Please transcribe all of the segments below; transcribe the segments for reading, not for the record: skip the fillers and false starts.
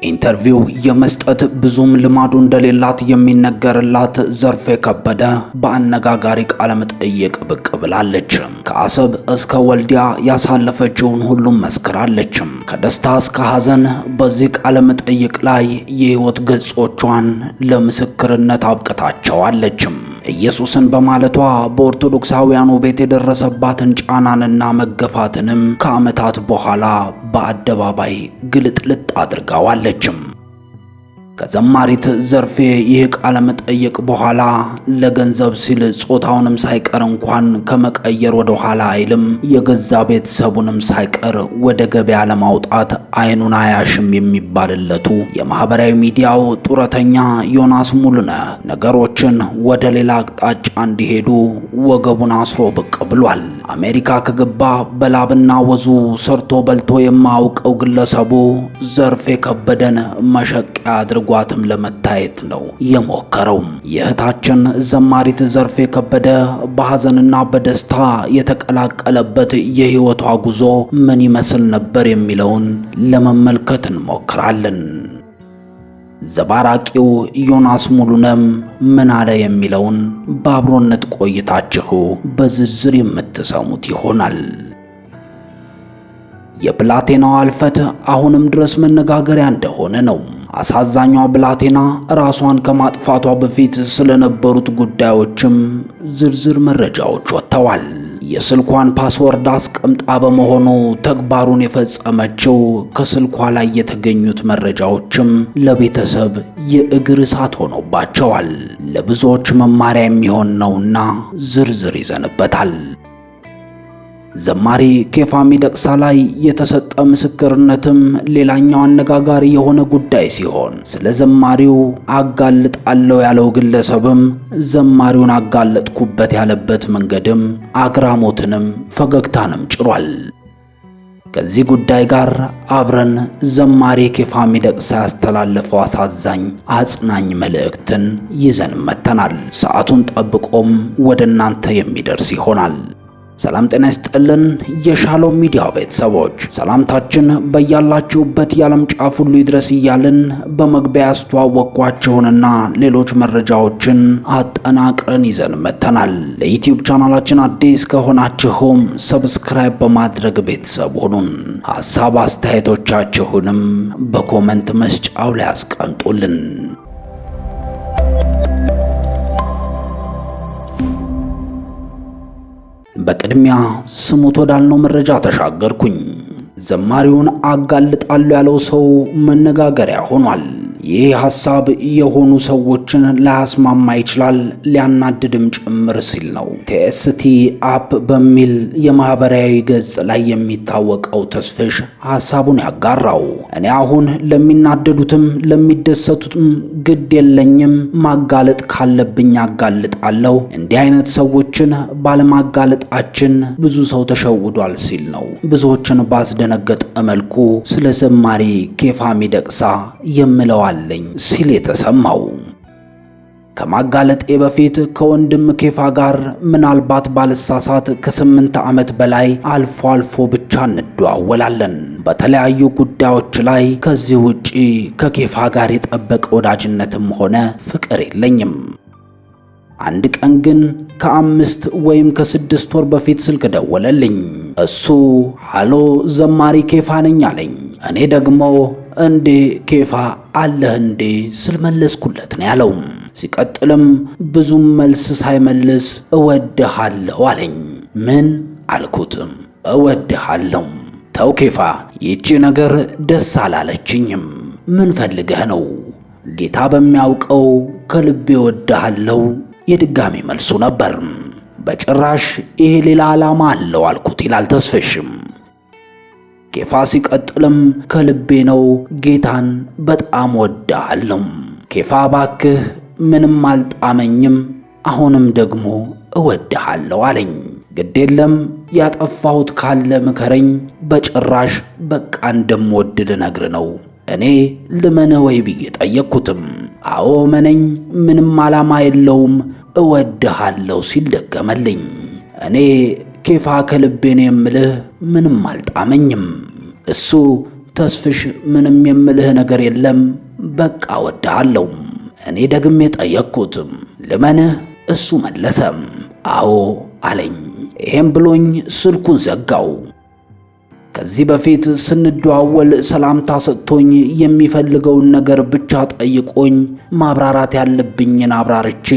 ኢንተርቪው የመስጠት ብዙም ልማዱ እንደሌላት የሚነገርላት ዘርፌ ከበደ በአነጋጋሪ ቃለ መጠይቅ ብቅ ብላለች። ከአሰብ እስከ ወልዲያ ያሳለፈችውን ሁሉም መስክራለች። ከደስታ እስከ ሐዘን በዚህ ቃለ መጠይቅ ላይ የህይወት ገጾቿን ለምስክርነት አብቅታቸዋለች። ኢየሱስን በማለቷ በኦርቶዶክሳውያኑ ቤት የደረሰባትን ጫናንና መገፋትንም ከዓመታት በኋላ በአደባባይ ግልጥልጥ አድርጋዋለች። ከዘማሪት ዘርፌ ይህ ቃለ መጠይቅ በኋላ ለገንዘብ ሲል ጾታውንም ሳይቀር እንኳን ከመቀየር ወደ ኋላ አይልም። የገዛ ቤተሰቡንም ሳይቀር ወደ ገበያ ለማውጣት አይኑን አያሽም የሚባልለቱ የማህበራዊ ሚዲያው ጡረተኛ ዮናስ ሙሉነህ ነገሮችን ወደ ሌላ አቅጣጫ እንዲሄዱ ወገቡን አስሮ ብቅ ብሏል። አሜሪካ ከገባ በላብና ወዙ ሰርቶ በልቶ የማያውቀው ግለሰቡ ዘርፌ ከበደን መሸቂያ አድርጓትም ለመታየት ነው የሞከረው። የእህታችን ዘማሪት ዘርፌ ከበደ በሐዘንና በደስታ የተቀላቀለበት የህይወቷ ጉዞ ምን ይመስል ነበር የሚለውን ለመመልከት እንሞክራለን። ዘባራቂው ዮናስ ሙሉነህም ምን አለ የሚለውን በአብሮነት ቆይታችሁ በዝርዝር የምትሰሙት ይሆናል። የብላቴናው አልፈት አሁንም ድረስ መነጋገሪያ እንደሆነ ነው። አሳዛኟ ብላቴና ራሷን ከማጥፋቷ በፊት ስለነበሩት ጉዳዮችም ዝርዝር መረጃዎች ወጥተዋል። የስልኳን ፓስወርድ አስቀምጣ በመሆኑ ተግባሩን የፈጸመችው ከስልኳ ላይ የተገኙት መረጃዎችም ለቤተሰብ የእግር እሳት ሆኖባቸዋል። ለብዙዎች መማሪያ የሚሆን ነውና ዝርዝር ይዘንበታል። ዘማሪ ኬፋ ሚደቅሳ ላይ የተሰጠ ምስክርነትም ሌላኛው አነጋጋሪ የሆነ ጉዳይ ሲሆን ስለ ዘማሪው አጋልጣለሁ ያለው ግለሰብም ዘማሪውን አጋለጥኩበት ያለበት መንገድም አግራሞትንም ፈገግታንም ጭሯል። ከዚህ ጉዳይ ጋር አብረን ዘማሪ ኬፋ ሚደቅሳ ያስተላለፈው አሳዛኝ አጽናኝ መልእክትን ይዘን መተናል። ሰዓቱን ጠብቆም ወደ እናንተ የሚደርስ ይሆናል። ሰላም ጤና ይስጥልን የሻሎም ሚዲያ ቤተሰቦች፣ ሰላምታችን በያላችሁበት የዓለም ጫፍ ሁሉ ይድረስ እያልን በመግቢያ ያስተዋወቅኳችሁንና ሌሎች መረጃዎችን አጠናቅረን ይዘን መተናል። ለዩቲዩብ ቻናላችን አዲስ ከሆናችሁም ሰብስክራይብ በማድረግ ቤተሰብ ሁኑን። ሐሳብ አስተያየቶቻችሁንም በኮመንት መስጫው ላይ አስቀምጡልን። በቅድሚያ ስሙት ወዳልነው መረጃ ተሻገርኩኝ። ዘማሪውን አጋልጣለሁ ያለው ሰው መነጋገሪያ ሆኗል። ይህ ሐሳብ የሆኑ ሰዎችን ላያስማማ ይችላል፣ ሊያናድድም ጭምር ሲል ነው ቲኤስቲ አፕ በሚል የማህበራዊ ገጽ ላይ የሚታወቀው ተስፍሽ ሐሳቡን ያጋራው። እኔ አሁን ለሚናደዱትም ለሚደሰቱትም ግድ የለኝም፣ ማጋለጥ ካለብኝ አጋልጣለሁ። እንዲህ አይነት ሰዎችን ባለማጋለጣችን ብዙ ሰው ተሸውዷል ሲል ነው ብዙዎችን ባስደነገጠ መልኩ ስለ ዘማሪ ኬፋ ሚደቅሳ የምለው አለኝ ሲል የተሰማው። ከማጋለጤ በፊት ከወንድም ኬፋ ጋር ምናልባት ባልሳሳት ከ8 ዓመት በላይ አልፎ አልፎ ብቻ እንደዋወላለን በተለያዩ ጉዳዮች ላይ። ከዚህ ውጪ ከኬፋ ጋር የጠበቀ ወዳጅነትም ሆነ ፍቅር የለኝም። አንድ ቀን ግን ከ5 ወይም ከ6 ወር በፊት ስልክ ደወለልኝ። እሱ ሃሎ ዘማሪ ኬፋ ነኝ አለኝ። እኔ ደግሞ እንዴ ኬፋ አለህ እንዴ ስል መለስኩለት ነው ያለው። ሲቀጥልም ብዙም መልስ ሳይመልስ እወድሃለሁ አለኝ። ምን አልኩትም። እወድሃለሁ። ተው ኬፋ፣ ይቺ ነገር ደስ አላለችኝም። ምን ፈልገህ ነው? ጌታ በሚያውቀው ከልቤ እወድሃለሁ የድጋሚ መልሱ ነበር። በጭራሽ ይሄ ሌላ ዓላማ አለው አልኩት ይላል ተስፍሽም። ኬፋ ሲቀጥልም ከልቤ ነው፣ ጌታን በጣም ወድሃለሁ። ኬፋ ባክህ ምንም አልጣመኝም፣ አሁንም ደግሞ እወድሃለሁ አለኝ። ግዴለም ያጠፋሁት ካለ ምከረኝ፣ በጭራሽ በቃ እንደምወድ ልነግር ነው። እኔ ልመነህ ወይ ብዬ ጠየቅኩትም። አዎ መነኝ፣ ምንም ዓላማ የለውም፣ እወድሃለሁ ሲል ደገመልኝ። እኔ ኬፋ ከልቤ ነው የምልህ፣ ምንም አልጣመኝም። እሱ ተስፍሽ ምንም የምልህ ነገር የለም፣ በቃ እወድሃለሁ። እኔ ደግሜ ጠየቅኩት፣ ልመንህ? እሱ መለሰም አዎ አለኝ። ይሄም ብሎኝ ስልኩን ዘጋው። ከዚህ በፊት ስንደዋወል ሰላምታ ሰጥቶኝ የሚፈልገውን ነገር ብቻ ጠይቆኝ ማብራራት ያለብኝን አብራርቼ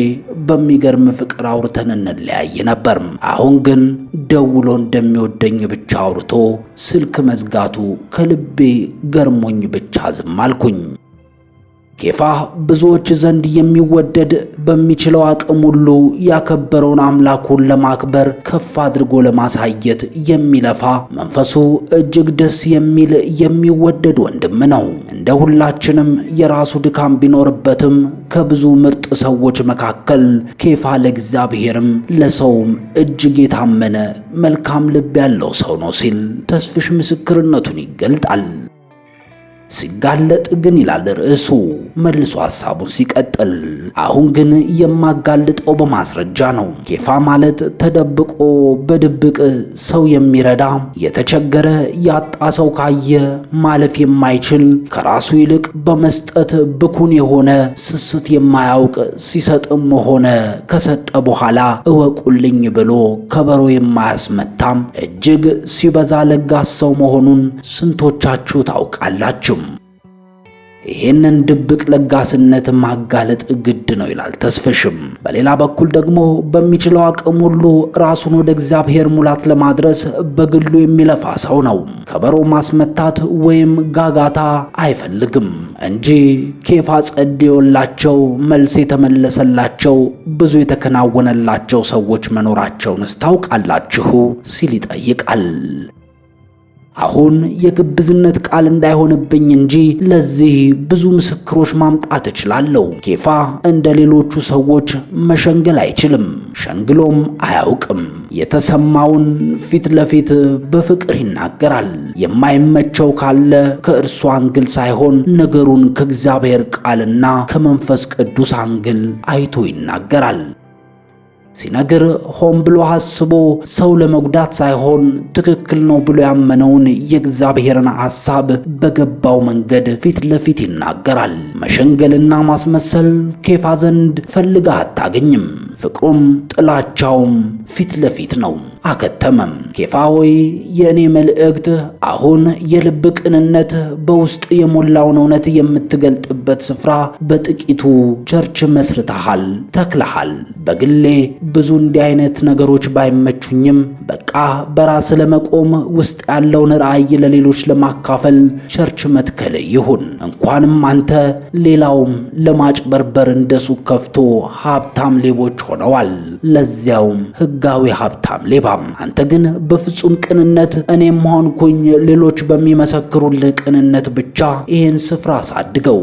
በሚገርም ፍቅር አውርተን እንለያይ ነበር። አሁን ግን ደውሎ እንደሚወደኝ ብቻ አውርቶ ስልክ መዝጋቱ ከልቤ ገርሞኝ ብቻ ዝም አልኩኝ። ኬፋ ብዙዎች ዘንድ የሚወደድ በሚችለው አቅም ሁሉ ያከበረውን አምላኩን ለማክበር ከፍ አድርጎ ለማሳየት የሚለፋ መንፈሱ እጅግ ደስ የሚል የሚወደድ ወንድም ነው። እንደ ሁላችንም የራሱ ድካም ቢኖርበትም ከብዙ ምርጥ ሰዎች መካከል ኬፋ ለእግዚአብሔርም ለሰውም እጅግ የታመነ መልካም ልብ ያለው ሰው ነው ሲል ተስፍሽ ምስክርነቱን ይገልጣል። ሲጋለጥ ግን ይላል ርዕሱ መልሶ ሐሳቡን ሲቀጥል፣ አሁን ግን የማጋልጠው በማስረጃ ነው። ኬፋ ማለት ተደብቆ በድብቅ ሰው የሚረዳ የተቸገረ ያጣ ሰው ካየ ማለፍ የማይችል ከራሱ ይልቅ በመስጠት ብኩን የሆነ ስስት የማያውቅ ሲሰጥም ሆነ ከሰጠ በኋላ እወቁልኝ ብሎ ከበሮ የማያስመታም እጅግ ሲበዛ ለጋስ ሰው መሆኑን ስንቶቻችሁ ታውቃላችሁ? ይህንን ድብቅ ለጋስነት ማጋለጥ ግድ ነው ይላል ተስፍሽም። በሌላ በኩል ደግሞ በሚችለው አቅም ሁሉ ራሱን ወደ እግዚአብሔር ሙላት ለማድረስ በግሉ የሚለፋ ሰው ነው። ከበሮ ማስመታት ወይም ጋጋታ አይፈልግም እንጂ ኬፋ ጸልዮላቸው መልስ የተመለሰላቸው ብዙ የተከናወነላቸው ሰዎች መኖራቸውንስ ታውቃላችሁ ሲል ይጠይቃል። አሁን የግብዝነት ቃል እንዳይሆንብኝ እንጂ ለዚህ ብዙ ምስክሮች ማምጣት እችላለሁ። ኬፋ እንደ ሌሎቹ ሰዎች መሸንገል አይችልም፣ ሸንግሎም አያውቅም። የተሰማውን ፊት ለፊት በፍቅር ይናገራል። የማይመቸው ካለ ከእርሱ አንግል ሳይሆን ነገሩን ከእግዚአብሔር ቃልና ከመንፈስ ቅዱስ አንግል አይቶ ይናገራል። ሲነግር ሆን ብሎ አስቦ ሰው ለመጉዳት ሳይሆን ትክክል ነው ብሎ ያመነውን የእግዚአብሔርን ሐሳብ በገባው መንገድ ፊት ለፊት ይናገራል። መሸንገልና ማስመሰል ኬፋ ዘንድ ፈልጋ አታገኝም። ፍቅሩም ጥላቻውም ፊት ለፊት ነው። አከተመም። ኬፋ ሆይ የእኔ መልእክት አሁን የልብ ቅንነት በውስጥ የሞላውን እውነት የምትገልጥበት ስፍራ በጥቂቱ ቸርች መስርተሃል፣ ተክለሃል። በግሌ ብዙ እንዲህ አይነት ነገሮች ባይመቹኝም በቃ በራስ ለመቆም ውስጥ ያለውን ራዕይ ለሌሎች ለማካፈል ቸርች መትከል ይሁን። እንኳንም አንተ ሌላውም ለማጭበርበር እንደሱ ከፍቶ ሀብታም ሌቦች ሆነዋል፣ ለዚያውም ሕጋዊ ሀብታም ሌባ። አንተ ግን በፍጹም ቅንነት እኔም ሆንኩኝ ሌሎች በሚመሰክሩልህ ቅንነት ብቻ ይህን ስፍራ አሳድገው።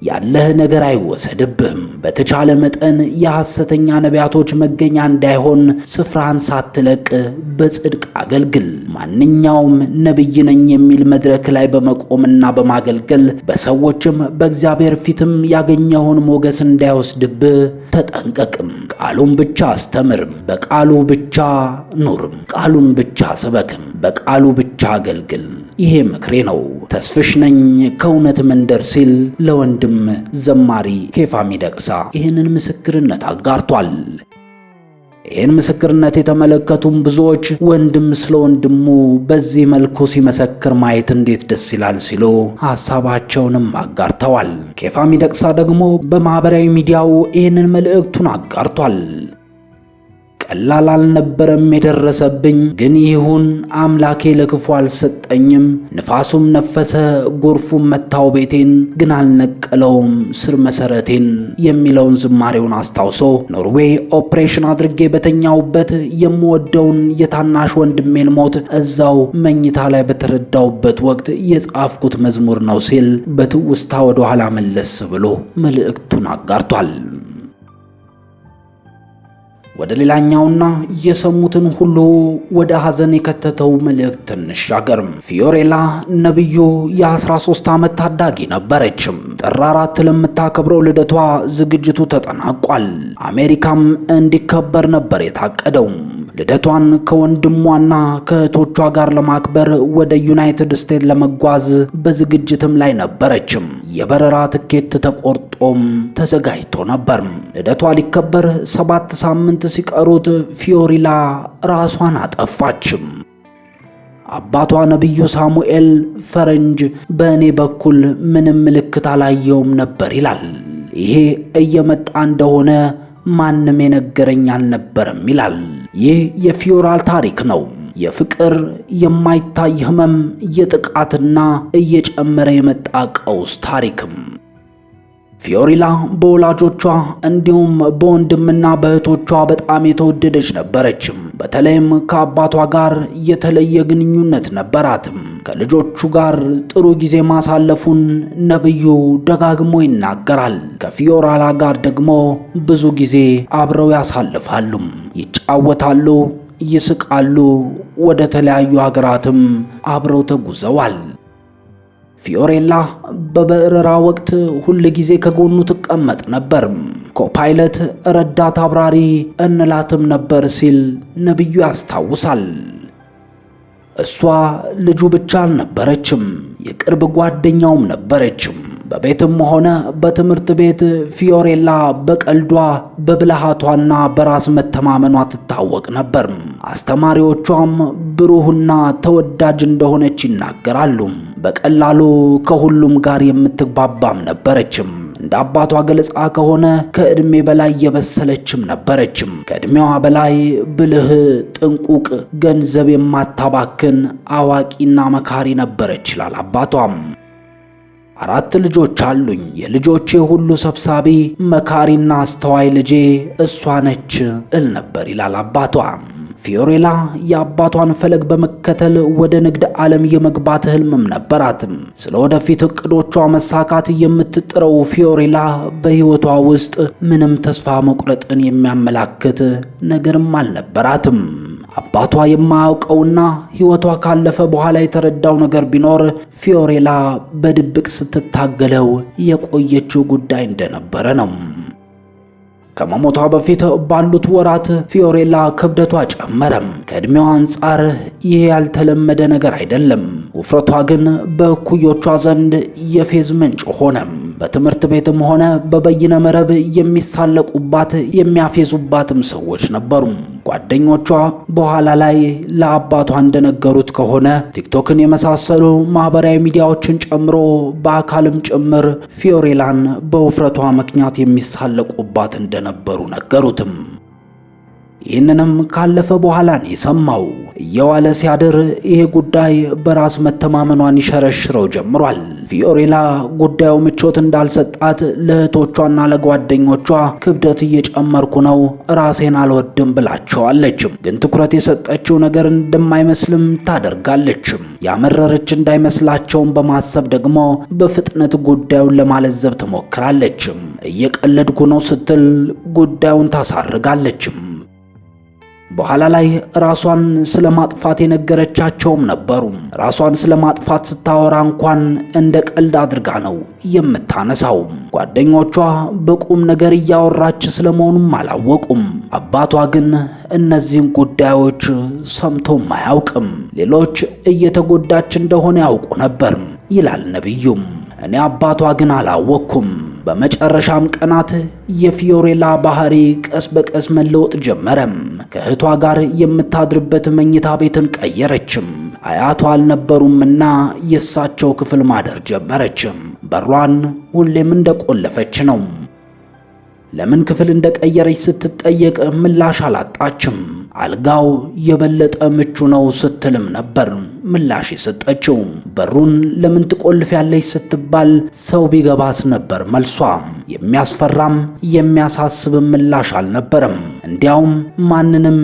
ያለህ ነገር አይወሰድብህም። በተቻለ መጠን የሐሰተኛ ነቢያቶች መገኛ እንዳይሆን ስፍራን ሳትለቅ በጽድቅ አገልግል። ማንኛውም ነብይ ነኝ የሚል መድረክ ላይ በመቆምና በማገልገል በሰዎችም በእግዚአብሔር ፊትም ያገኘውን ሞገስ እንዳይወስድብህ ተጠንቀቅም። ቃሉን ብቻ አስተምርም፣ በቃሉ ብቻ ኑርም፣ ቃሉን ብቻ ስበክም፣ በቃሉ ብቻ አገልግል። ይሄ ምክሬ ነው። ተስፍሽ ነኝ ከእውነት መንደር ሲል ለወንድም ዘማሪ ኬፋ ሚደቅሳ ይህንን ምስክርነት አጋርቷል። ይህን ምስክርነት የተመለከቱም ብዙዎች ወንድም ስለ ወንድሙ በዚህ መልኩ ሲመሰክር ማየት እንዴት ደስ ይላል ሲሉ ሐሳባቸውንም አጋርተዋል። ኬፋ ሚደቅሳ ደግሞ በማህበራዊ ሚዲያው ይህንን መልእክቱን አጋርቷል። ቀላል አልነበረም የደረሰብኝ፣ ግን ይሁን አምላኬ ለክፉ አልሰጠኝም። ንፋሱም ነፈሰ ጎርፉም መታው ቤቴን፣ ግን አልነቀለውም ስር መሰረቴን የሚለውን ዝማሬውን አስታውሶ ኖርዌይ ኦፕሬሽን አድርጌ በተኛውበት የምወደውን የታናሽ ወንድሜን ሞት እዛው መኝታ ላይ በተረዳውበት ወቅት የጻፍኩት መዝሙር ነው ሲል በትውስታ ወደ ኋላ መለስ ብሎ መልእክቱን አጋርቷል። ወደ ሌላኛውና የሰሙትን ሁሉ ወደ ሐዘን የከተተው መልእክት እንሻገርም። ፊዮሬላ ነብዩ የ13 ዓመት ታዳጊ ነበረችም። ጥር 4 ለምታከብረው ልደቷ ዝግጅቱ ተጠናቋል። አሜሪካም እንዲከበር ነበር የታቀደው። ልደቷን ከወንድሟና ከእህቶቿ ጋር ለማክበር ወደ ዩናይትድ ስቴትስ ለመጓዝ በዝግጅትም ላይ ነበረችም። የበረራ ትኬት ተቆርጦም ተዘጋጅቶ ነበር። ልደቷ ሊከበር 7 ሳምንት ሲቀሩት ፊዮሪላ ራሷን አጠፋችም። አባቷ ነብዩ ሳሙኤል ፈረንጅ በእኔ በኩል ምንም ምልክት አላየውም ነበር ይላል። ይሄ እየመጣ እንደሆነ ማንም የነገረኝ አልነበረም ይላል። ይህ የፊዮራል ታሪክ ነው። የፍቅር የማይታይ ህመም፣ የጥቃትና እየጨመረ የመጣ ቀውስ ታሪክም። ፊዮሪላ በወላጆቿ እንዲሁም በወንድምና በእህቶቿ በጣም የተወደደች ነበረችም። በተለይም ከአባቷ ጋር የተለየ ግንኙነት ነበራትም። ከልጆቹ ጋር ጥሩ ጊዜ ማሳለፉን ነብዩ ደጋግሞ ይናገራል። ከፊዮሪላ ጋር ደግሞ ብዙ ጊዜ አብረው ያሳልፋሉ፣ ይጫወታሉ፣ ይስቃሉ። ወደ ተለያዩ ሀገራትም አብረው ተጉዘዋል። ፊዮሪላ በበረራ ወቅት ሁል ጊዜ ከጎኑ ትቀመጥ ነበር። ኮፓይለት ረዳት አብራሪ እንላትም ነበር ሲል ነብዩ ያስታውሳል። እሷ ልጁ ብቻ አልነበረችም፣ የቅርብ ጓደኛውም ነበረችም። በቤትም ሆነ በትምህርት ቤት ፊዮሪላ በቀልዷ በብልሃቷና በራስ መተማመኗ ትታወቅ ነበር። አስተማሪዎቿም ብሩህና ተወዳጅ እንደሆነች ይናገራሉ። በቀላሉ ከሁሉም ጋር የምትግባባም ነበረችም። እንደ አባቷ ገለጻ ከሆነ ከዕድሜ በላይ የበሰለችም ነበረችም። ከዕድሜዋ በላይ ብልህ፣ ጥንቁቅ፣ ገንዘብ የማታባክን አዋቂና መካሪ ነበረች ይላል አባቷም። 4 ልጆች አሉኝ። የልጆቼ ሁሉ ሰብሳቢ፣ መካሪና አስተዋይ ልጄ እሷ ነች እል ነበር ይላል አባቷ። ፊዮሪላ የአባቷን ፈለግ በመከተል ወደ ንግድ ዓለም የመግባት ህልምም ነበራትም። ስለ ወደፊት እቅዶቿ መሳካት የምትጥረው ፊዮሪላ በህይወቷ ውስጥ ምንም ተስፋ መቁረጥን የሚያመላክት ነገርም አልነበራትም። አባቷ የማያውቀውና ህይወቷ ካለፈ በኋላ የተረዳው ነገር ቢኖር ፊዮሪላ በድብቅ ስትታገለው የቆየችው ጉዳይ እንደነበረ ነው። ከመሞቷ በፊት ባሉት ወራት ፊዮሪላ ክብደቷ ጨመረም። ከዕድሜዋ አንጻር ይህ ያልተለመደ ነገር አይደለም። ውፍረቷ ግን በእኩዮቿ ዘንድ የፌዝ ምንጭ ሆነም። በትምህርት ቤትም ሆነ በበይነ መረብ የሚሳለቁባት የሚያፌዙባትም ሰዎች ነበሩ። ጓደኞቿ በኋላ ላይ ለአባቷ እንደነገሩት ከሆነ ቲክቶክን የመሳሰሉ ማህበራዊ ሚዲያዎችን ጨምሮ በአካልም ጭምር ፊዮሪላን በውፍረቷ ምክንያት የሚሳለቁባት እንደነበሩ ነገሩትም። ይህንንም ካለፈ በኋላ ነው የሰማው። እየዋለ ሲያድር ይሄ ጉዳይ በራስ መተማመኗን ይሸረሽረው ጀምሯል። ፊዮሪላ ጉዳዩ ምቾት እንዳልሰጣት ለእህቶቿና ለጓደኞቿ ክብደት እየጨመርኩ ነው፣ ራሴን አልወድም ብላቸዋለችም። ግን ትኩረት የሰጠችው ነገር እንደማይመስልም ታደርጋለችም። ያመረረች እንዳይመስላቸውም በማሰብ ደግሞ በፍጥነት ጉዳዩን ለማለዘብ ትሞክራለችም። እየቀለድኩ ነው ስትል ጉዳዩን ታሳርጋለችም። በኋላ ላይ ራሷን ስለማጥፋት የነገረቻቸውም ነበሩ። ራሷን ስለማጥፋት ስታወራ እንኳን እንደ ቀልድ አድርጋ ነው የምታነሳው። ጓደኞቿ በቁም ነገር እያወራች ስለመሆኑም አላወቁም። አባቷ ግን እነዚህን ጉዳዮች ሰምቶም አያውቅም። ሌሎች እየተጎዳች እንደሆነ ያውቁ ነበር ይላል ነብዩም። እኔ አባቷ ግን አላወቅኩም። በመጨረሻም ቀናት የፊዮሪላ ባህሪ ቀስ በቀስ መለወጥ ጀመረም። ከእህቷ ጋር የምታድርበት መኝታ ቤትን ቀየረችም። አያቷ አልነበሩምና የእሳቸው ክፍል ማደር ጀመረችም። በሯን ሁሌም እንደቆለፈች ነው። ለምን ክፍል እንደቀየረች ስትጠየቅ ምላሽ አላጣችም። አልጋው የበለጠ ምቹ ነው ስትልም ነበር ምላሽ የሰጠችው። በሩን ለምን ትቆልፊያለች ስትባል ሰው ቢገባስ ነበር መልሷ። የሚያስፈራም የሚያሳስብም ምላሽ አልነበረም። እንዲያውም ማንንም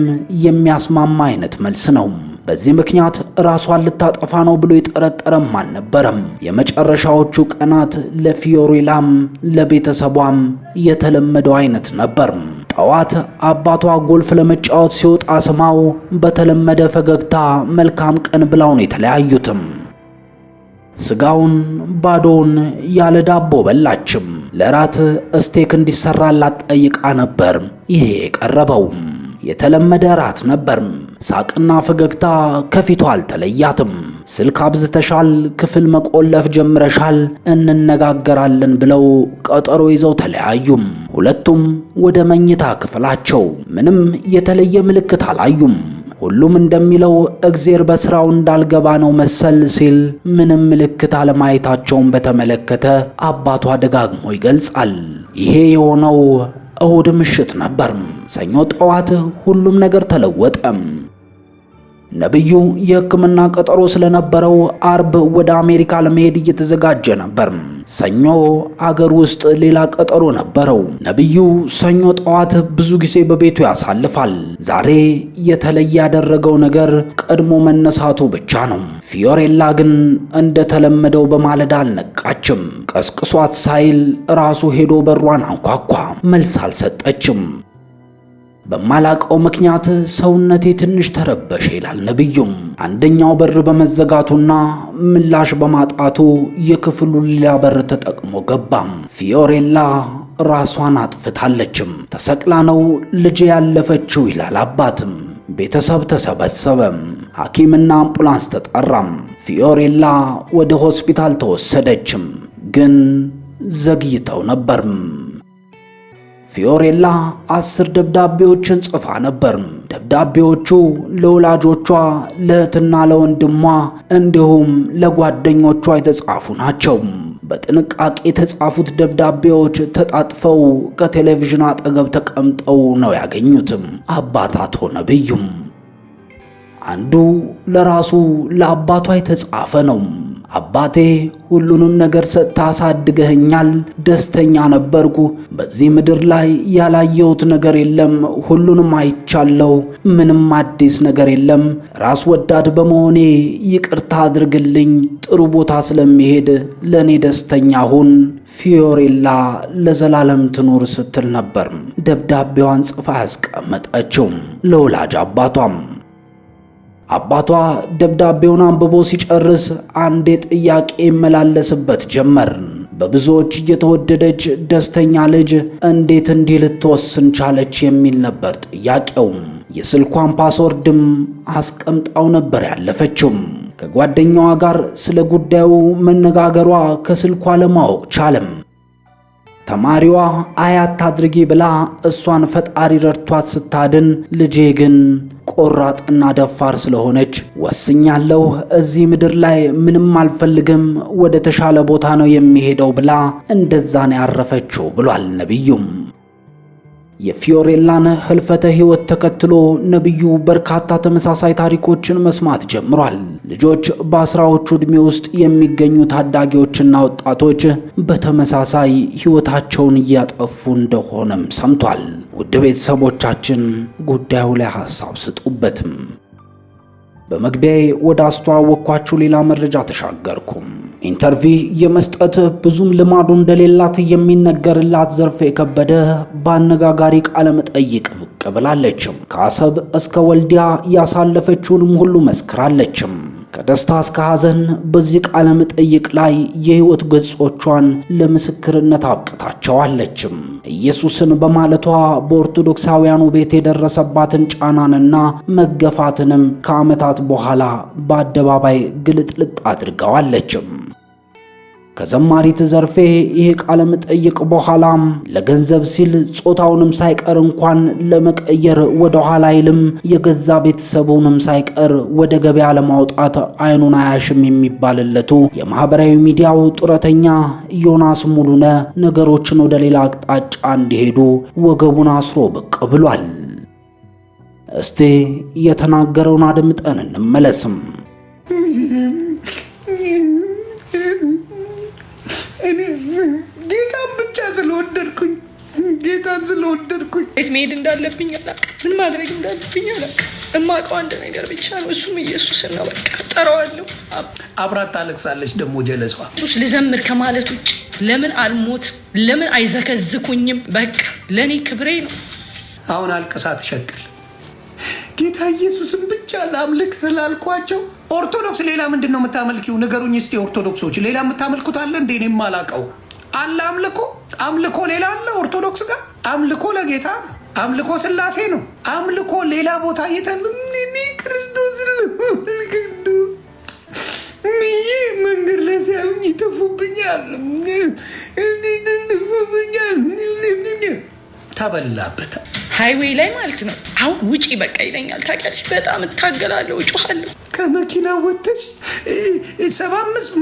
የሚያስማማ አይነት መልስ ነው። በዚህ ምክንያት ራሷን ልታጠፋ ነው ብሎ የጠረጠረም አልነበረም። የመጨረሻዎቹ ቀናት ለፊዮሪላም ለቤተሰቧም የተለመደው አይነት ነበር። ጠዋት አባቷ ጎልፍ ለመጫወት ሲወጣ ስማው በተለመደ ፈገግታ መልካም ቀን ብላው ነው የተለያዩትም። ስጋውን ባዶውን ያለ ዳቦ በላችም። ለራት ስቴክ እንዲሰራላት ጠይቃ ነበር ይሄ የቀረበው። የተለመደ ራት ነበር። ሳቅና ፈገግታ ከፊቷ አልተለያትም። ስልክ አብዝተሻል፣ ክፍል መቆለፍ ጀምረሻል፣ እንነጋገራለን ብለው ቀጠሮ ይዘው ተለያዩም። ሁለቱም ወደ መኝታ ክፍላቸው። ምንም የተለየ ምልክት አላዩም። ሁሉም እንደሚለው እግዜር በስራው እንዳልገባ ነው መሰል ሲል ምንም ምልክት አለማየታቸውን በተመለከተ አባቷ ደጋግሞ ይገልጻል። ይሄ የሆነው እሁድ ምሽት ነበር። ሰኞ ጠዋት ሁሉም ነገር ተለወጠ። ነብዩ የሕክምና ቀጠሮ ስለነበረው አርብ ወደ አሜሪካ ለመሄድ እየተዘጋጀ ነበር። ሰኞ አገር ውስጥ ሌላ ቀጠሮ ነበረው። ነብዩ ሰኞ ጠዋት ብዙ ጊዜ በቤቱ ያሳልፋል። ዛሬ የተለየ ያደረገው ነገር ቀድሞ መነሳቱ ብቻ ነው። ፊዮሬላ ግን እንደተለመደው በማለዳ አልነቃችም። ቀስቅሷት ሳይል ራሱ ሄዶ በሯን አንኳኳ። መልስ አልሰጠችም። በማላቀው ምክንያት ሰውነቴ ትንሽ ተረበሸ ይላል ነብዩም። አንደኛው በር በመዘጋቱና ምላሽ በማጣቱ የክፍሉ ሌላ በር ተጠቅሞ ገባም። ፊዮሬላ ራሷን አጥፍታለችም። ተሰቅላ ነው ልጅ ያለፈችው ይላል አባትም። ቤተሰብ ተሰበሰበም። ሐኪምና አምቡላንስ ተጠራም። ፊዮሬላ ወደ ሆስፒታል ተወሰደችም። ግን ዘግይተው ነበርም። ፊዮሬላ 10 ደብዳቤዎችን ጽፋ ነበር። ደብዳቤዎቹ ለወላጆቿ፣ ለእህትና ለወንድሟ እንዲሁም ለጓደኞቿ የተጻፉ ናቸው። በጥንቃቄ የተጻፉት ደብዳቤዎች ተጣጥፈው ከቴሌቪዥን አጠገብ ተቀምጠው ነው ያገኙትም። አባት አቶ ነብዩም አንዱ ለራሱ ለአባቷ የተጻፈ ነው። አባቴ ሁሉንም ነገር ሰጥታ አሳድገኸኛል። ደስተኛ ነበርኩ። በዚህ ምድር ላይ ያላየሁት ነገር የለም። ሁሉንም አይቻለሁ። ምንም አዲስ ነገር የለም። ራስ ወዳድ በመሆኔ ይቅርታ አድርግልኝ። ጥሩ ቦታ ስለሚሄድ ለኔ ደስተኛ ሁን። ፊዮሬላ ለዘላለም ትኑር ስትል ነበር ደብዳቤዋን ጽፋ ያስቀመጠችው ለወላጅ አባቷም። አባቷ ደብዳቤውን አንብቦ ሲጨርስ አንዴ ጥያቄ ይመላለስበት ጀመር። በብዙዎች እየተወደደች ደስተኛ ልጅ እንዴት እንዲህ ልትወስን ቻለች የሚል ነበር ጥያቄው። የስልኳን ፓስወርድም አስቀምጣው ነበር ያለፈችው። ከጓደኛዋ ጋር ስለ ጉዳዩ መነጋገሯ ከስልኳ ለማወቅ ቻለም። ተማሪዋ አያት አድርጊ ብላ እሷን ፈጣሪ ረድቷት ስታድን፣ ልጄ ግን ቆራጥና ደፋር ስለሆነች ወስኛለሁ፣ እዚህ ምድር ላይ ምንም አልፈልግም፣ ወደ ተሻለ ቦታ ነው የሚሄደው ብላ እንደዛ ነው ያረፈችው ብሏል ነብዩም። የፊዮሬላን ህልፈተ ህይወት ተከትሎ ነብዩ በርካታ ተመሳሳይ ታሪኮችን መስማት ጀምሯል። ልጆች በአስራዎቹ ዕድሜ ውስጥ የሚገኙ ታዳጊዎችና ወጣቶች በተመሳሳይ ህይወታቸውን እያጠፉ እንደሆነም ሰምቷል። ውድ ቤተሰቦቻችን ጉዳዩ ላይ ሐሳብ ስጡበትም። በመግቢያዬ ወደ አስተዋወቅኳችሁ ሌላ መረጃ ተሻገርኩም። ኢንተርቪው የመስጠት ብዙም ልማዱ እንደሌላት የሚነገርላት ዘርፌ ከበደ በአነጋጋሪ ቃለ መጠይቅ ብቅ ብላለችም። ከአሰብ እስከ ወልዲያ ያሳለፈችውንም ሁሉ መስክራለችም። ከደስታ እስከ ሐዘን በዚህ ቃለ መጠይቅ ላይ የህይወት ገጾቿን ለምስክርነት አብቅታቸዋለችም። ኢየሱስን በማለቷ በኦርቶዶክሳውያኑ ቤት የደረሰባትን ጫናንና መገፋትንም ከዓመታት በኋላ በአደባባይ ግልጥልጥ አድርገዋለችም። ከዘማሪት ዘርፌ ይሄ ቃለ መጠይቅ በኋላም ለገንዘብ ሲል ጾታውንም ሳይቀር እንኳን ለመቀየር ወደ ኋላ አይልም፣ የገዛ ቤተሰቡንም ሳይቀር ወደ ገበያ ለማውጣት አይኑን አያሽም የሚባልለቱ የማህበራዊ ሚዲያው ጡረተኛ ዮናስ ሙሉነ ነገሮችን ወደ ሌላ አቅጣጫ እንዲሄዱ ወገቡን አስሮ ብቅ ብሏል። እስቲ የተናገረውን አድምጠን እንመለስም። ጌታን ስለወደድኩኝ የት መሄድ እንዳለብኝ አላውቅም። ምን ማድረግ እንዳለብኝ አላውቅም። እማውቀው አንድ ነገር ብቻ ነው፣ እሱም ኢየሱስን ነው። በቃ ጠራዋለሁ። አብራት ታለቅሳለች ደግሞ ጀለሷ። ኢየሱስ ልዘምር ከማለት ውጭ ለምን አልሞት? ለምን አይዘከዝኩኝም? በቃ ለኔ ክብሬ ነው። አሁን አልቅሳ ትሸቅል። ጌታ ኢየሱስን ብቻ ላምልክ ስላልኳቸው ኦርቶዶክስ ሌላ ምንድን ነው የምታመልኪው? ንገሩኝ እስቲ ኦርቶዶክሶች፣ ሌላ የምታመልኩት አለ እንዴ? እኔም አላውቀው አለ። አምልኮ ሌላ አለ ኦርቶዶክስ ጋር። አምልኮ ለጌታ አምልኮ ስላሴ ነው። አምልኮ ሌላ ቦታ እኔ ክርስቶስ መንገድ ላይ ሲያዩኝ ይተፉብኛል። ተበላበት ሃይዌይ ላይ ማለት ነው። አሁን ውጪ በቃ ይለኛል። ታውቂያለሽ፣ በጣም እታገላለሁ፣ እጮሃለሁ። ከመኪና ወጥተሽ 75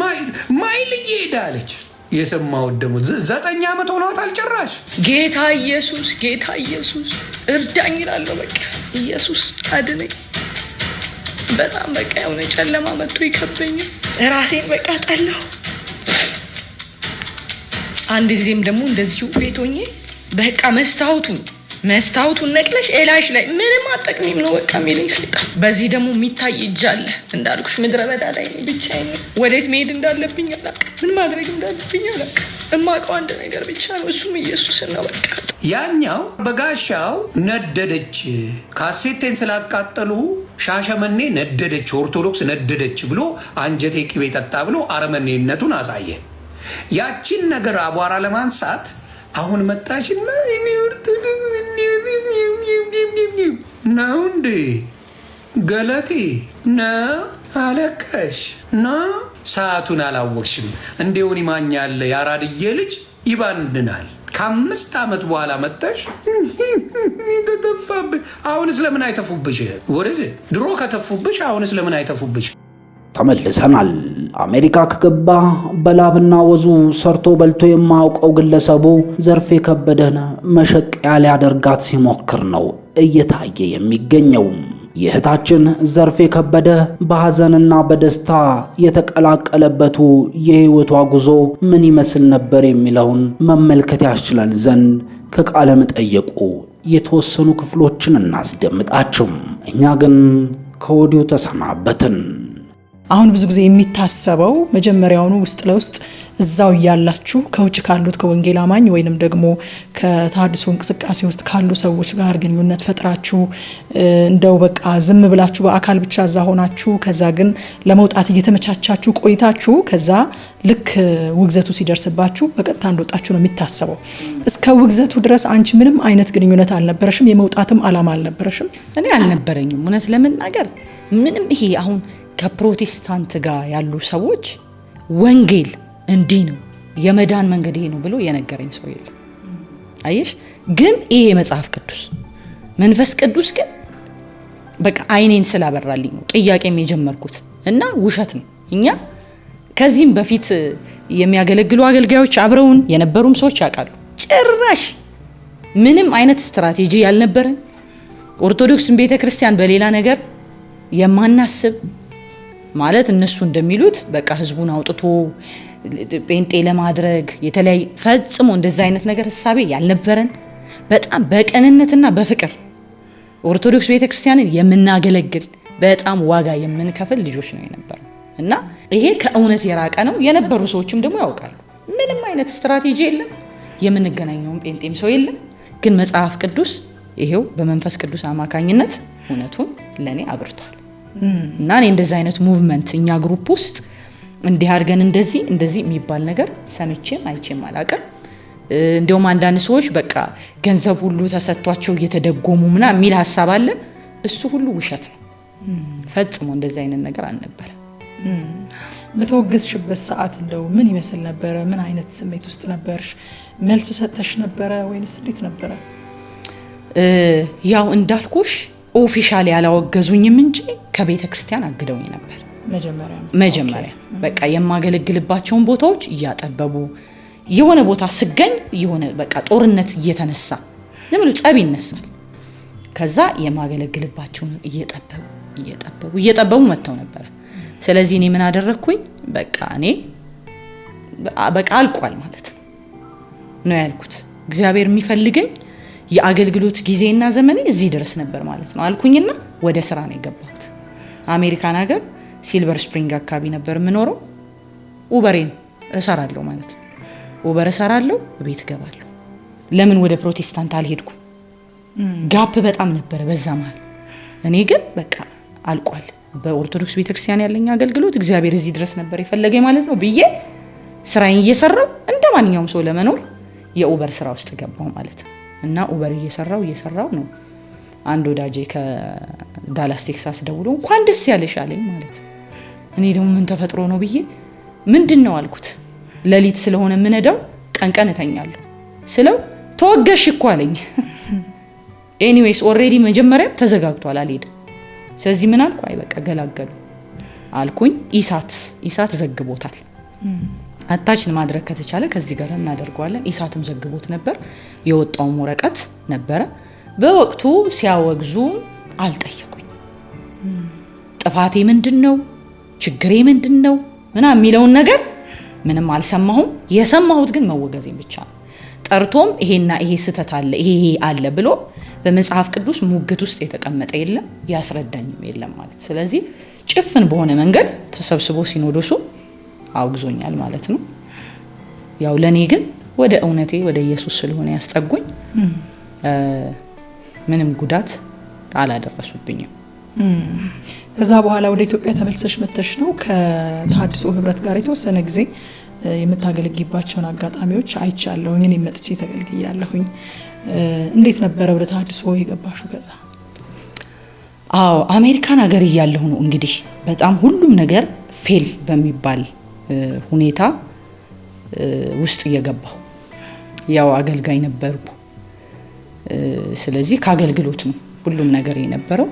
ማይል እየሄዳለች። የሰማሁት ደግሞ 9 ዓመት ሆኗታል ጭራሽ። ጌታ ኢየሱስ እርዳኝ እላለሁ። በቃ ኢየሱስ አድነኝ። በጣም በቃ የሆነ ጨለማ መጥቶ ይከበኛል። ራሴን በቃ ጠላሁ። አንድ ጊዜም ደግሞ እንደዚሁ ቤት ሆኜ በቃ መስታወቱን ነቅለሽ ኤላሽ ላይ ምንም አጠቅሚም ነው በቃ የሚለኝ ሰይጣን። በዚህ ደግሞ የሚታይ እጅ አለ እንዳልኩሽ፣ ምድረ በዳ ላይ ብቻዬን ወዴት መሄድ እንዳለብኝ አላውቅም፣ ምን ማድረግ እንዳለብኝ አላውቅም። እማውቀው አንድ ነገር ብቻ ነው፣ እሱም ኢየሱስን ነው በቃ። ያኛው በጋሻው ነደደች፣ ካሴቴን ስላቃጠሉ ሻሸመኔ ነደደች፣ ኦርቶዶክስ ነደደች ብሎ አንጀቴ ቅቤ ጠጣ ብሎ አረመኔነቱን አሳየ። ያቺን ነገር አቧራ ለማንሳት አሁን መጣሽና እኔ ኦርቶዶክስ ነው እንዴ ገለቴ ነው አለቀሽ ነው። ሰዓቱን አላወቅሽም። እንደውን ይማኛል ያራድዬ ልጅ ይባንድናል። ከ5 ዓመት በኋላ መጣሽ ተተፋብሽ። አሁንስ ለምን አይተፉብሽ? ወደዚህ ድሮ ከተፉብሽ አሁንስ ለምን አይተፉብሽ? ተመልሰናል። አሜሪካ ከገባ በላብና ወዙ ሰርቶ በልቶ የማያውቀው ግለሰቡ ዘርፌ ከበደን መሸቀያ ሊያደርጋት ሲሞክር ነው እየታየ የሚገኘው። የእህታችን ዘርፌ ከበደ በሐዘንና በደስታ የተቀላቀለበቱ የህይወቷ ጉዞ ምን ይመስል ነበር የሚለውን መመልከት ያስችለን ዘንድ ከቃለ መጠየቁ የተወሰኑ ክፍሎችን እናስደምጣችሁ። እኛ ግን ከወዲሁ ተሰናበትን። አሁን ብዙ ጊዜ የሚታሰበው መጀመሪያውኑ ውስጥ ለውስጥ እዛው ያላችሁ ከውጭ ካሉት ከወንጌል አማኝ ወይንም ደግሞ ከተሐድሶ እንቅስቃሴ ውስጥ ካሉ ሰዎች ጋር ግንኙነት ፈጥራችሁ እንደው በቃ ዝም ብላችሁ በአካል ብቻ እዛ ሆናችሁ ከዛ ግን ለመውጣት እየተመቻቻችሁ ቆይታችሁ ከዛ ልክ ውግዘቱ ሲደርስባችሁ በቀጥታ እንደወጣችሁ ነው የሚታሰበው። እስከ ውግዘቱ ድረስ አንቺ ምንም አይነት ግንኙነት አልነበረሽም? የመውጣትም አላማ አልነበረሽም? እኔ አልነበረኝም እውነት ለመናገር ምንም። ይሄ አሁን ከፕሮቴስታንት ጋር ያሉ ሰዎች ወንጌል እንዲህ ነው የመዳን መንገድ ይሄ ነው ብሎ የነገረኝ ሰው የለም። አየሽ፣ ግን ይሄ መጽሐፍ ቅዱስ መንፈስ ቅዱስ ግን በቃ አይኔን ስላበራልኝ ነው ጥያቄም የጀመርኩት እና ውሸት ነው። እኛ ከዚህም በፊት የሚያገለግሉ አገልጋዮች አብረውን የነበሩም ሰዎች ያውቃሉ። ጭራሽ ምንም አይነት ስትራቴጂ ያልነበረን ኦርቶዶክስን ቤተክርስቲያን በሌላ ነገር የማናስብ ማለት እነሱ እንደሚሉት በቃ ህዝቡን አውጥቶ ጴንጤ ለማድረግ የተለያየ ፈጽሞ እንደዛ አይነት ነገር ሐሳቤ ያልነበረን በጣም በቀንነትና በፍቅር ኦርቶዶክስ ቤተክርስቲያንን የምናገለግል በጣም ዋጋ የምንከፍል ልጆች ነው የነበረው እና ይሄ ከእውነት የራቀ ነው። የነበሩ ሰዎችም ደግሞ ያውቃሉ። ምንም አይነት ስትራቴጂ የለም፣ የምንገናኘውም ጴንጤም ሰው የለም። ግን መጽሐፍ ቅዱስ ይሄው በመንፈስ ቅዱስ አማካኝነት እውነቱን ለኔ አብርቷል። እና እኔ እንደዛ አይነት ሙቭመንት እኛ ግሩፕ ውስጥ እንዲህ አድርገን እንደዚህ የሚባል ነገር ሰምቼም አይቼም አላውቅም። እንደውም አንዳንድ ሰዎች በቃ ገንዘብ ሁሉ ተሰጥቷቸው እየተደጎሙ ምናምን የሚል ሐሳብ አለ። እሱ ሁሉ ውሸት ነው። ፈጽሞ እንደዚህ አይነት ነገር አልነበረ። በተወገዝሽበት ሰዓት እንደው ምን ይመስል ነበረ? ምን አይነት ስሜት ውስጥ ነበርሽ? መልስ ሰጥተሽ ነበረ ወይንስ እንዴት ነበረ? ያው እንዳልኩሽ ኦፊሻሊ ያላወገዙኝም እንጂ ከቤተ ክርስቲያን አግደውኝ ነበር። መጀመሪያ በቃ የማገለግልባቸውን ቦታዎች እያጠበቡ የሆነ ቦታ ስገኝ የሆነ በቃ ጦርነት እየተነሳ ለምን ጸብ ይነሳል። ከዛ የማገለግልባቸውን እየጠበቡ መተው ነበር። ስለዚህ እኔ ምን አደረኩኝ? በቃ እኔ በቃ አልቋል ማለት ነው ያልኩት። እግዚአብሔር የሚፈልገኝ የአገልግሎት ጊዜና ዘመኔ እዚህ ድረስ ነበር ማለት ነው አልኩኝና ወደ ስራ ነው የገባሁት። አሜሪካን ሀገር ሲልቨር ስፕሪንግ አካባቢ ነበር የምኖረው። ኡበሬን እሰራለሁ ማለት ነው። ኡበር እሰራለሁ፣ ቤት ገባለሁ። ለምን ወደ ፕሮቴስታንት አልሄድኩም? ጋፕ በጣም ነበር በዛ መሃል። እኔ ግን በቃ አልቋል፣ በኦርቶዶክስ ቤተክርስቲያን ያለኝ አገልግሎት እግዚአብሔር እዚህ ድረስ ነበር የፈለገኝ ማለት ነው ብዬ ስራዬን እየሰራው እንደማንኛውም ሰው ለመኖር የኡበር ስራ ውስጥ ገባው ማለት ነው። እና ኡበር እየሰራው ነው። አንድ ወዳጄ ከዳላስ ቴክሳስ ደውሎ እንኳን ደስ ያለሽ አለኝ ማለት ነው። እኔ ደግሞ ምን ተፈጥሮ ነው ብዬ ምንድነው አልኩት። ሌሊት ስለሆነ ምነዳው ቀን እተኛለሁ ስለው ተወገሽ እኮ አለኝ። ኤኒዌይስ ኦሬዲ መጀመሪያም ተዘጋግቷል አልሄድም። ስለዚህ ምን አልኩ፣ አይ በቃ ገላገሉ አልኩኝ። ኢሳት ዘግቦታል። አታችን ማድረግ ከተቻለ ከዚህ ጋር እናደርገዋለን። ኢሳትም ዘግቦት ነበር። የወጣው ወረቀት ነበረ። በወቅቱ ሲያወግዙ አልጠየቁኝ። ጥፋቴ ምንድነው፣ ችግሬ ምንድነው ምናምን የሚለውን ነገር ምንም አልሰማሁም። የሰማሁት ግን መወገዜን ብቻ ነው። ጠርቶም ይሄና ይሄ ስተት አለ ይሄ አለ ብሎ በመጽሐፍ ቅዱስ ሙግት ውስጥ የተቀመጠ የለም፣ ያስረዳኝም የለም ማለት። ስለዚህ ጭፍን በሆነ መንገድ ተሰብስቦ ሲኖዶሱ አውግዞኛል ማለት ነው። ያው ለኔ ግን ወደ እውነቴ ወደ ኢየሱስ ስለሆነ ያስጠጉኝ ምንም ጉዳት አላደረሱብኝም። ከዛ በኋላ ወደ ኢትዮጵያ ተመልሰሽ መተሽ ነው ከተሐድሶ ህብረት ጋር የተወሰነ ጊዜ የምታገለግይባቸውን አጋጣሚዎች አይቻለሁ። እኔ መጥቼ ተገልግያለሁኝ። እንዴት ነበር ወደ ተሐድሶ የገባሽው? ከዛ አሜሪካን ሀገር እያለሁ ነው እንግዲህ በጣም ሁሉም ነገር ፌል በሚባል ሁኔታ ውስጥ እየገባሁ ያው አገልጋይ ነበርኩ። ስለዚህ ከአገልግሎት ነው ሁሉም ነገር የነበረው።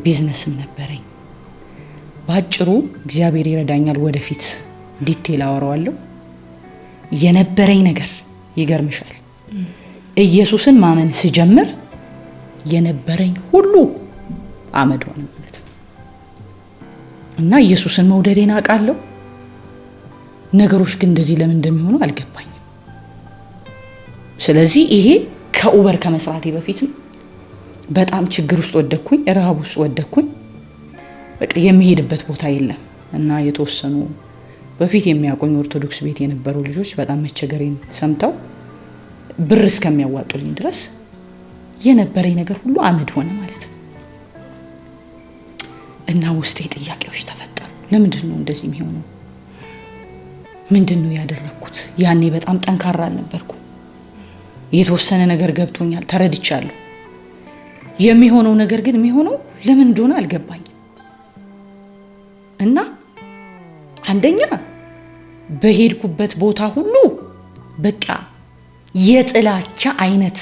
ቢዝነስም ነበረኝ። ባጭሩ እግዚአብሔር ይረዳኛል፣ ወደፊት ዲቴል አወራዋለሁ። የነበረኝ ነገር ይገርምሻል። ኢየሱስን ማመን ስጀምር የነበረኝ ሁሉ አመድ ሆነ ማለት ነው። እና ኢየሱስን መውደዴን አውቃለሁ። ነገሮች ግን እንደዚህ ለምን እንደሚሆኑ አልገባኝም። ስለዚህ ይሄ ከኡበር ከመስራቴ በፊት በጣም ችግር ውስጥ ወደኩኝ፣ ረሃብ ውስጥ ወደኩኝ። በቃ የሚሄድበት ቦታ የለም እና የተወሰኑ በፊት የሚያቆኝ ኦርቶዶክስ ቤት የነበሩ ልጆች በጣም መቸገሬን ሰምተው ብር እስከሚያዋጡልኝ ድረስ የነበረኝ ነገር ሁሉ አመድ ሆነ ማለት ነው። እና ውስጤ ጥያቄዎች ተፈጠሩ። ለምንድን ነው እንደዚህ የሚሆነው? ምንድነው ያደረኩት? ያኔ በጣም ጠንካራ አልነበርኩ። የተወሰነ ነገር ገብቶኛል፣ ተረድቻለሁ። የሚሆነው ነገር ግን የሚሆነው ለምን እንደሆነ አልገባኝም። እና አንደኛ በሄድኩበት ቦታ ሁሉ በቃ የጥላቻ አይነት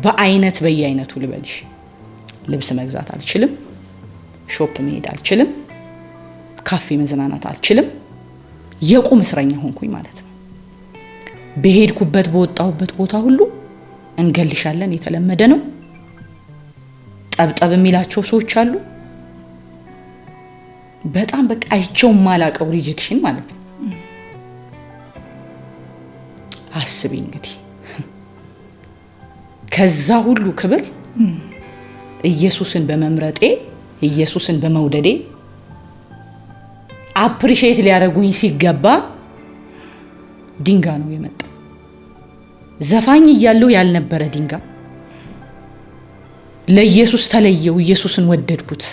በአይነት በየአይነቱ ልበልሽ። ልብስ መግዛት አልችልም፣ ሾፕ መሄድ አልችልም፣ ካፌ መዝናናት አልችልም። የቁም እስረኛ ሆንኩኝ ማለት ነው። በሄድኩበት በወጣሁበት ቦታ ሁሉ እንገልሻለን የተለመደ ነው። ጠብጠብ የሚላቸው ሰዎች አሉ። በጣም በቃ አይቼው ማላቀው ሪጀክሽን ማለት ነው። አስቢ እንግዲህ ከዛ ሁሉ ክብር ኢየሱስን በመምረጤ ኢየሱስን በመውደዴ አፕሪሺየት ሊያደርጉኝ ሲገባ ድንጋ ነው የመጣው። ዘፋኝ እያለው ያልነበረ ድንጋ ለኢየሱስ ተለየው፣ ኢየሱስን ወደድኩት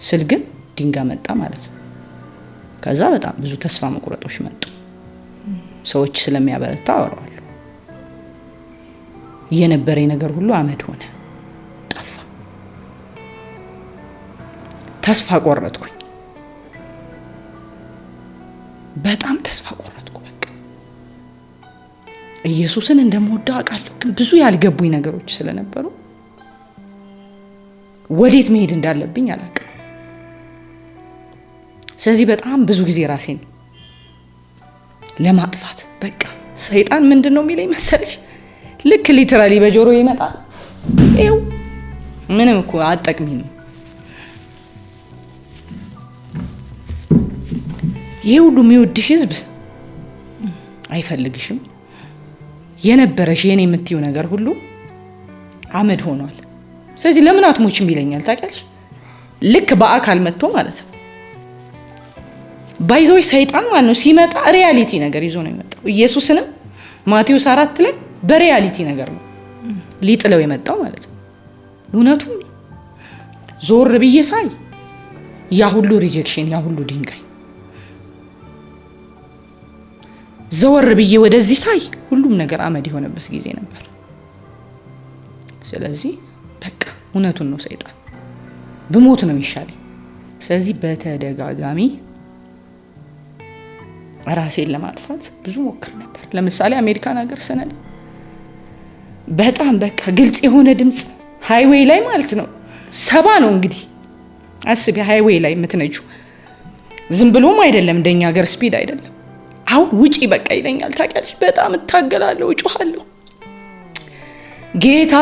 ስል ግን ድንጋ መጣ ማለት ነው። ከዛ በጣም ብዙ ተስፋ መቁረጦች መጡ። ሰዎች ስለሚያበረታ አወራዋለሁ። የነበረኝ ነገር ሁሉ አመድ ሆነ፣ ጠፋ። ተስፋ ቆረጥኩኝ፣ በጣም ተስፋ ቆረጥኩ። በቃ ኢየሱስን እንደምወደው አውቃለሁ፣ ግን ብዙ ያልገቡኝ ነገሮች ስለነበሩ ወዴት መሄድ እንዳለብኝ አላውቅም። ስለዚህ በጣም ብዙ ጊዜ ራሴን ለማጥፋት በቃ ሰይጣን ምንድነው የሚለኝ መሰለሽ? ልክ ሊተራሊ በጆሮ ይመጣል። ይኸው ምንም እኮ አጠቅሚኝ ነው። ይሄ ሁሉ የሚወድሽ ህዝብ አይፈልግሽም። የነበረሽ የኔ የምትዩ ነገር ሁሉ አመድ ሆኗል። ስለዚህ ለምን አትሞችም ይለኛል። ታውቂያለሽ? ልክ በአካል መጥቶ ማለት ነው። ባይዞች ሰይጣን ማለት ነው ሲመጣ ሪያሊቲ ነገር ይዞ ነው የመጣው። ኢየሱስንም ማቴዎስ 4 ላይ በሪያሊቲ ነገር ነው ሊጥለው የመጣው ማለት ነው። እውነቱ ዞር ብዬ ሳይ ያ ሁሉ ሪጀክሽን፣ ያ ሁሉ ድንጋይ ዘወር ብዬ ወደዚህ ሳይ ሁሉም ነገር አመድ የሆነበት ጊዜ ነበር። ስለዚህ በቃ እውነቱን ነው ሰይጣን ብሞት ነው ይሻለኝ። ስለዚህ በተደጋጋሚ ራሴን ለማጥፋት ብዙ ሞክር ነበር። ለምሳሌ አሜሪካን ሀገር ሰነድ በጣም በቃ ግልጽ የሆነ ድምጽ ሃይዌይ ላይ ማለት ነው 70 ነው እንግዲህ አስቢ፣ ሃይዌይ ላይ የምትነጁ ዝም ብሎም አይደለም እንደኛ ሀገር ስፒድ አይደለም። አሁን ውጪ በቃ ይለኛል ታውቂያለሽ። በጣም እታገላለሁ፣ እጮሃለሁ፣ ጌታ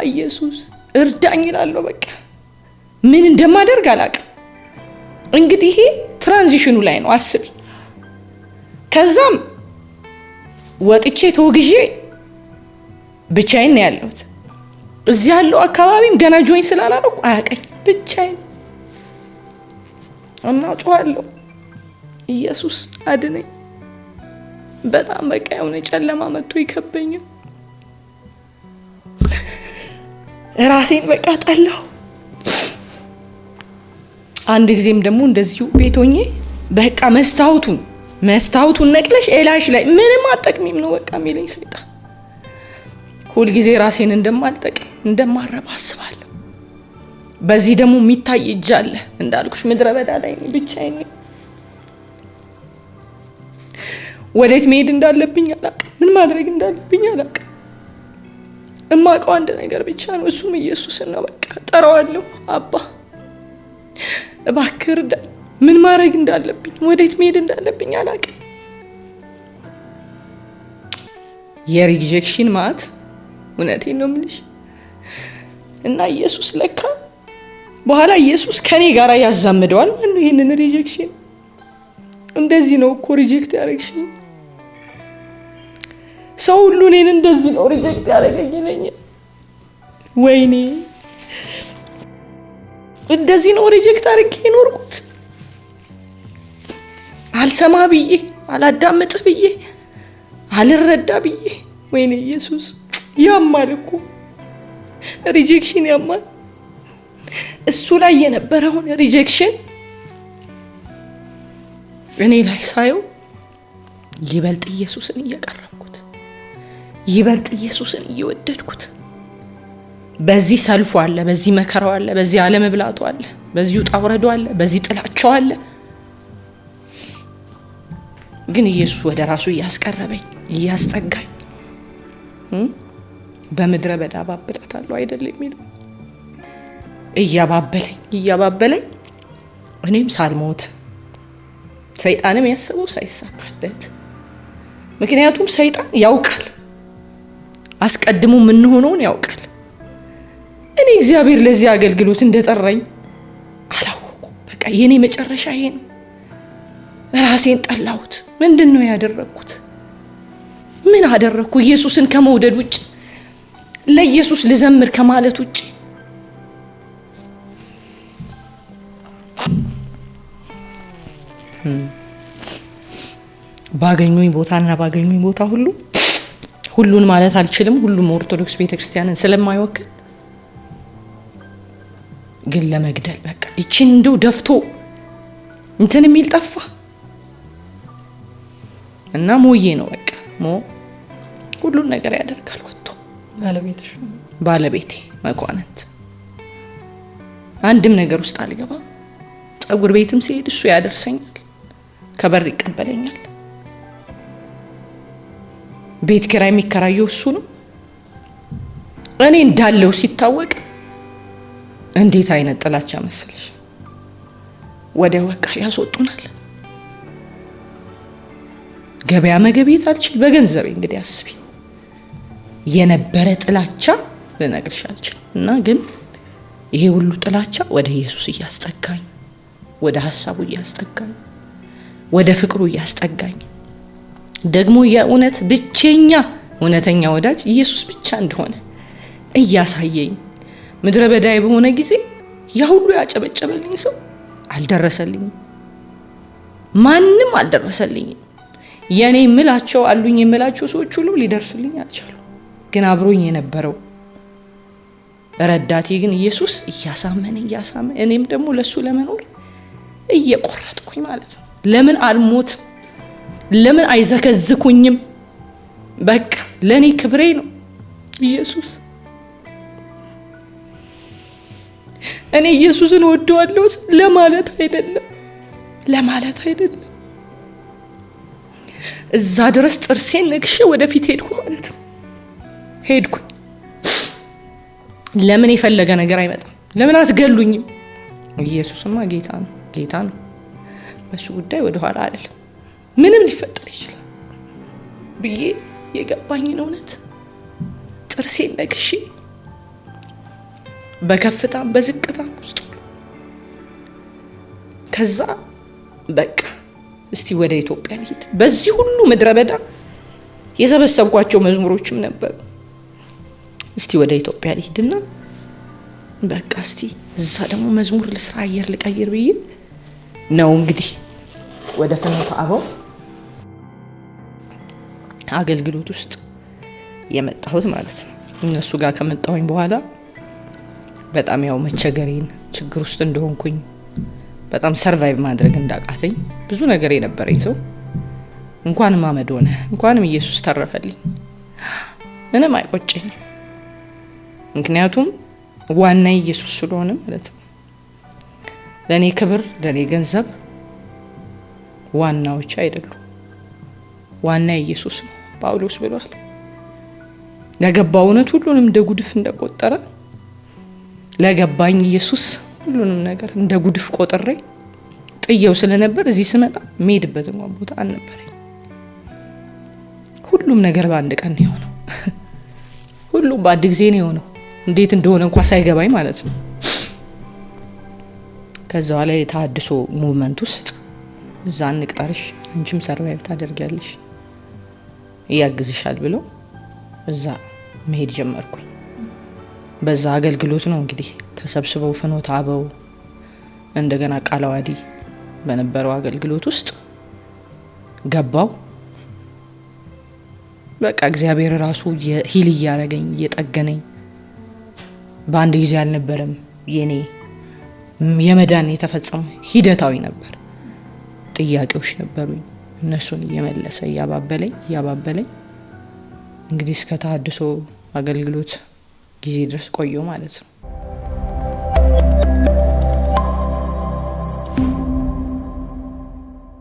ኢየሱስ እርዳኝ እላለሁ። በቃ ምን እንደማደርግ አላውቅም። እንግዲህ ይሄ ትራንዚሽኑ ላይ ነው አስቢ። ከዛም ወጥቼ ተወግዤ ብቻዬን ነው ያለሁት። እዚህ ያለው አካባቢም ገና ጆይን ስላላረኩ አያውቀኝ፣ ብቻዬን እና ጮሃለሁ፣ ኢየሱስ አድነኝ። በጣም በቃ የሆነ ጨለማ መጥቶ ይከበኛል። ራሴን በቃ ጠላሁ። አንድ ጊዜም ደግሞ እንደዚሁ ቤት ሆኜ በቃ መስታወቱን ነቅለሽ ኤላሽ ላይ ምንም አጠቅሚም ነው በቃ የሚለኝ ሰይጣን። ሁል ጊዜ ራሴን እንደማልጠቅም እንደማረባ አስባለሁ። በዚህ ደግሞ የሚታይ እጅ አለ እንዳልኩሽ፣ ምድረ በዳ ላይ ብቻዬን ወዴት መሄድ እንዳለብኝ አላውቅም፣ ምን ማድረግ እንዳለብኝ አላውቅም። እማውቀው አንድ ነገር ብቻ ነው፣ እሱም ኢየሱስን ነው። በቃ ጠራዋለሁ፣ አባ እባክህ እርዳኝ። ምን ማድረግ እንዳለብኝ ወዴት መሄድ እንዳለብኝ አላውቅም። የሪጀክሽን ማት እውነቴን ነው የምልሽ። እና ኢየሱስ ለካ በኋላ ኢየሱስ ከኔ ጋር ያዛምደዋል ማለት ነው ይሄንን ሪጀክሽን። እንደዚህ ነው እኮ ሪጀክት ያደረግሽኝ፣ ሰው ሁሉ እኔን እንደዚህ ነው ሪጀክት ያደረገኝ ነኝ። ወይኔ እንደዚህ ነው ሪጀክት አድርጌ ኖርኩት። አልሰማ ብዬ፣ አላዳምጥ ብዬ፣ አልረዳ ብዬ። ወይኔ ኢየሱስ ያማል እኮ ሪጀክሽን ያማል። እሱ ላይ የነበረውን ሪጀክሽን እኔ ላይ ሳየው ይበልጥ ኢየሱስን እየቀረብኩት፣ ይበልጥ ኢየሱስን እየወደድኩት። በዚህ ሰልፉ አለ፣ በዚህ መከራው አለ፣ በዚህ አለመብላቱ አለ፣ በዚህ ውጣ ውረዱ አለ፣ በዚህ ጥላቻው አለ። ግን ኢየሱስ ወደ ራሱ እያስቀረበኝ እያስጠጋኝ በምድረ በዳ ባብላታለሁ አይደል የሚለው እያባበለኝ እኔም ሳልሞት ሰይጣንም ያሰበው ሳይሳካለት። ምክንያቱም ሰይጣን ያውቃል፣ አስቀድሞ ምን ሆነውን ያውቃል። እኔ እግዚአብሔር ለዚህ አገልግሎት እንደጠራኝ አላወኩም። በቃ የኔ መጨረሻ ይሄ ነው። ራሴን ጠላሁት። ምንድነው ያደረኩት? ምን አደረኩ? ኢየሱስን ከመውደድ ውጭ፣ ለኢየሱስ ልዘምር ከማለት ውጭ ባገኙኝ ቦታ ሁሉን ማለት አልችልም። ሁሉም ኦርቶዶክስ ቤተክርስቲያንን ስለማይወክል ግን ለመግደል በቃ እቺን እንደው ደፍቶ እንትን የሚል ጠፋ እና ሞዬ ነው በቃ ሁሉን ነገር ያደርጋል። ወጥቶ ባለቤቴ መኳንንት አንድም ነገር ውስጥ አልገባ። ፀጉር ቤትም ሲሄድ እሱ ያደርሰኛል፣ ከበር ይቀበለኛል። ቤት ኪራይ የሚከራየው እሱ ነው። እኔ እንዳለው ሲታወቅ እንዴት አይነት ጥላቻ መሰለሽ! ወደ ወቃ ያስወጡናል። ገበያ መገበያት አልችል በገንዘብ። እንግዲህ አስቢ የነበረ ጥላቻ ልነግርሽ አልችል። እና ግን ይሄ ሁሉ ጥላቻ ወደ ኢየሱስ እያስጠጋኝ፣ ወደ ሐሳቡ እያስጠጋኝ፣ ወደ ፍቅሩ እያስጠጋኝ፣ ደግሞ የእውነት ብቸኛ እውነተኛ ወዳጅ ኢየሱስ ብቻ እንደሆነ እያሳየኝ፣ ምድረ በዳይ በሆነ ጊዜ ያ ሁሉ ያጨበጨበልኝ ሰው አልደረሰልኝም፣ ማንም አልደረሰልኝም። የኔ ምላቸው አሉኝ የምላቸው ሰዎች ሁሉ ሊደርሱልኝ አልቻሉ። ግን አብሮኝ የነበረው ረዳቴ ግን ኢየሱስ እያሳመነ እኔም ደግሞ ለሱ ለመኖር እየቆረጥኩኝ ማለት ነው። ለምን አልሞት? ለምን አይዘከዝኩኝም? በቃ ለኔ ክብሬ ነው ኢየሱስ። እኔ ኢየሱስን ወደዋለሁ ለማለት አይደለም። እዛ ድረስ ጥርሴን ነክሼ ወደፊት ሄድኩ ማለት ነው። ሄድኩኝ። ለምን የፈለገ ነገር አይመጣም? ለምን አትገሉኝም? ኢየሱስማ ጌታ ነው። በሱ ጉዳይ ወደ ኋላ አይደለም። ምንም ሊፈጠር ይችላል ብዬ የገባኝን እውነት ጥርሴን ነክሼ በከፍታም በዝቅታም ውስጥ ከዛ በቃ እስቲ ወደ ኢትዮጵያ ልሂድ። በዚህ ሁሉ ምድረ በዳ የሰበሰብኳቸው መዝሙሮችም ነበሩ። እስቲ ወደ ኢትዮጵያ ልሂድና በቃ እስቲ እዛ ደግሞ መዝሙር ልስራ፣ አየር ልቀይር ብዬ ነው እንግዲህ ወደ ፍኖተ አበው አገልግሎት ውስጥ የመጣሁት ማለት ነው። እነሱ ጋር ከመጣሁኝ በኋላ በጣም ያው መቸገሬን፣ ችግር ውስጥ እንደሆንኩኝ፣ በጣም ሰርቫይቭ ማድረግ እንዳቃተኝ ብዙ ነገር የነበረኝ ሰው እንኳንም አመድ ሆነ፣ እንኳንም ኢየሱስ ተረፈልኝ። ምንም አይቆጨኝም። ምክንያቱም ዋና ኢየሱስ ስለሆነ ማለት ነው። ለኔ ክብር፣ ለኔ ገንዘብ ዋናዎች አይደሉም። ዋና ኢየሱስ ነው። ጳውሎስ ብሏል። ለገባው እውነት ሁሉንም እንደ ጉድፍ እንደቆጠረ ለገባኝ ኢየሱስ ሁሉንም ነገር እንደ ጉድፍ ቆጥሬ ጥየው ስለነበር እዚህ ስመጣ መሄድበት ቦታ አልነበረኝ። ሁሉም ነገር በአንድ ቀን ነው የሆነው። ሁሉም በአንድ ጊዜ ነው የሆነው። እንዴት እንደሆነ እንኳን ሳይገባኝ ማለት ነው። ከዛው ላይ የተሐድሶ ሙቭመንት ውስጥ እዛ እንቅጠርሽ፣ አንቺም ሰርቫይቭ ታደርጊያለሽ፣ ያግዝሻል ብሎ እዛ መሄድ ጀመርኩኝ። በዛ አገልግሎት ነው እንግዲህ ተሰብስበው ፍኖተ አበው እንደገና ቃለ ዓዋዲ በነበረው አገልግሎት ውስጥ ገባው። በቃ እግዚአብሔር ራሱ ሂል እያረገኝ እየጠገነኝ በአንድ ጊዜ አልነበረም። የኔ የመዳን የተፈጸመው ሂደታዊ ነበር። ጥያቄዎች ነበሩኝ። እነሱን እየመለሰ እያባበለኝ እንግዲህ እስከ ተሐድሶ አገልግሎት ጊዜ ድረስ ቆየው ማለት ነው።